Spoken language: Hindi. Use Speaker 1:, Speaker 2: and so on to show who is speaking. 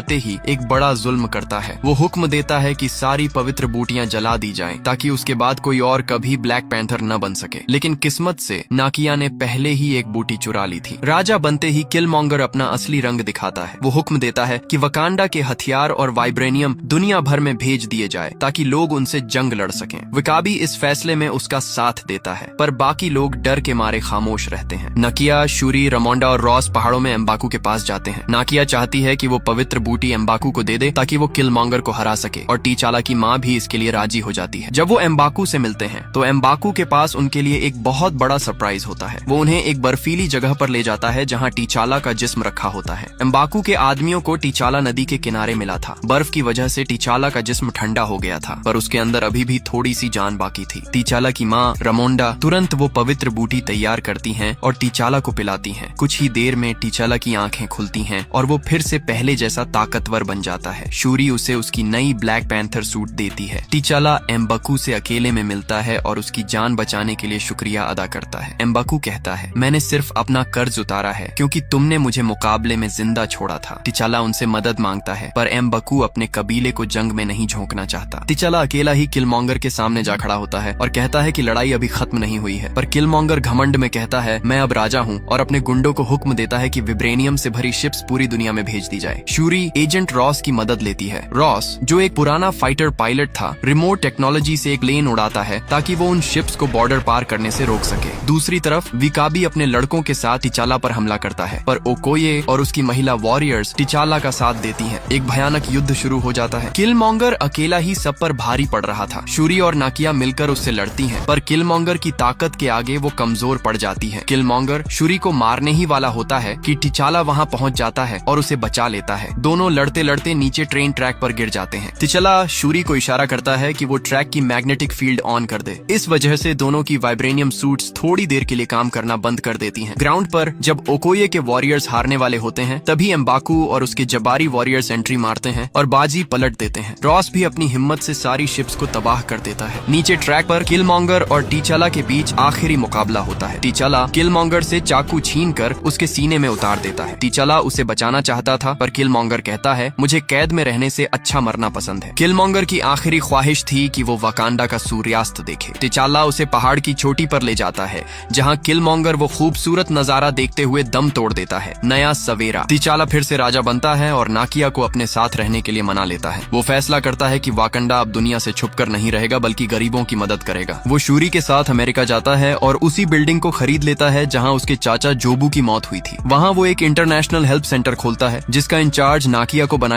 Speaker 1: आते ही एक बड़ा जुल्म करता है। वो हुक्म देता है कि सारी पवित्र बूटियां जला दी जाएं ताकि उसके बाद कोई और कभी ब्लैक पैंथर न बन सके। लेकिन किस्मत से नाकिया ने पहले ही एक बूटी चुरा ली थी। राजा बनते ही किलमॉन्गर अपना असली रंग दिखाता है। वो हुक्म देता है कि वकांडा के हथियार और वाइब्रेनियम दुनिया भर में भेज दिए जाए ताकि लोग उनसे जंग लड़ सकें। विकाबी इस फैसले में उसका साथ देता है, पर बाकी लोग डर के मारे खामोश रहते हैं। नाकिया, शूरी, रमोंडा और रॉस पहाड़ों में एम्बाकू के पास जाते हैं। नाकिया चाहती है कि वो पवित्र बूटी एम्बाकू को दे दे ताकि वो किलमॉन्गर को हरा सके, और टीचाला की माँ भी इसके लिए राजी हो जाती है। जब वो एम्बाकू से मिलते हैं तो एम्बाकू के पास उनके लिए एक बहुत बड़ा सरप्राइज होता है। वो उन्हें एक बर्फीली जगह पर ले जाता है जहाँ टीचाला का जिस्म रखा होता है। एम्बाकू के आदमियों को टीचाला नदी के किनारे मिला था। बर्फ की वजह से टीचाला का जिस्म ठंडा हो गया था, पर उसके अंदर अभी भी थोड़ी सी जान बाकी थी। टीचाला की माँ रमोंडा तुरंत वो पवित्र बूटी तैयार करती हैं और टीचाला को पिलाती हैं। कुछ ही देर में टीचाला की आंखें खुलती हैं और वो फिर से पहले जैसा ताकतवर बन जाता है। शूरी उसे उसकी नई ब्लैक पैंथर सूट देती है। टीचाला एम्बाकू से अकेले में मिलता है और उसकी जान बचाने के लिए शुक्रिया अदा करता है। एम्बाकू कहता है, मैंने सिर्फ अपना कर्ज उतारा है क्योंकि तुमने मुझे मुकाबले में जिंदा छोड़ा था। टीचाला उनसे मदद मांगता है, पर एम्बाकू अपने कबीले को जंग में नहीं झोंकना चाहता। टीचाला अकेला ही किलमॉन्गर के सामने जा खड़ा होता है और कहता है कि लड़ाई अभी खत्म नहीं हुई है, पर किलमॉन्गर घमंड में कहता है, मैं अब राजा हूँ, और अपने गुंडों को हुक्म देता है कि विब्रेनियम से भरी शिप्स पूरी दुनिया में भेज दी जाए। शूरी एजेंट रॉस की मदद लेती है। रॉस, जो एक पुराना फाइटर पायलट था, रिमोट टेक्नोलॉजी से एक प्लेन उड़ाता है ताकि वो उन शिप्स को बॉर्डर पार करने से रोक सके। दूसरी तरफ विकाबी अपने लड़कों के साथ टीचाला पर हमला करता है, पर ओकोये और उसकी महिला वॉरियर्स टीचाला का साथ देती हैं। एक भयानक युद्ध शुरू हो जाता है। किलमॉन्गर अकेला ही सब पर भारी पड़ रहा था। शूरी और नाकिया मिलकर उससे लड़ती हैं, पर किलमॉन्गर की ताकत के आगे वो कमजोर पड़ जाती है। किलमॉन्गर शूरी को मारने ही वाला होता है कि टीचाला वहाँ पहुँच जाता है और उसे बचा लेता है। दोनों लड़ते लड़ते नीचे ट्रेन ट्रैक पर गिर जाते हैं। टीचाला शूरी को इशारा करता है कि वो ट्रैक की मैग्नेटिक फील्ड ऑन कर दे। इस वजह से दोनों की वाइब्रेनियम सूट्स थोड़ी देर के लिए काम करना बंद कर देती हैं। ग्राउंड पर जब ओकोये के वॉरियर्स हारने वाले होते हैं, तभी एम्बाकू और उसके जबारी वॉरियर्स एंट्री मारते हैं और बाजी पलट देते हैं। रॉस भी अपनी हिम्मत से सारी शिप्स को तबाह कर देता है। नीचे ट्रैक पर किलमॉन्गर और टीचाला के बीच आखिरी मुकाबला होता है। टीचाला किलमॉन्गर से चाकू छीनकर उसके सीने में उतार देता है। टीचाला उसे बचाना चाहता था, पर किलमॉन्गर कहता है, मुझे कैद में रहने से अच्छा मरना पसंद है। किलमॉन्गर की आखिरी ख्वाहिश थी कि वो वकांडा का सूर्यास्त देखे। टीचाला उसे पहाड़ की चोटी पर ले जाता है जहाँ किलमॉन्गर वो खूबसूरत नजारा देखते हुए दम तोड़ देता है। नया सवेरा। टीचाला फिर से राजा बनता है और नाकिया को अपने साथ रहने के लिए मना लेता है। वो फैसला करता है कि वाकंडा अब दुनिया से छुपकर नहीं रहेगा बल्कि गरीबों की मदद करेगा। वो शूरी के साथ अमेरिका जाता है और उसी बिल्डिंग को खरीद लेता है जहाँ उसके चाचा जोबू की मौत हुई थी। वहाँ वो एक इंटरनेशनल हेल्प सेंटर खोलता है जिसका इंचार्ज नाकिया को बना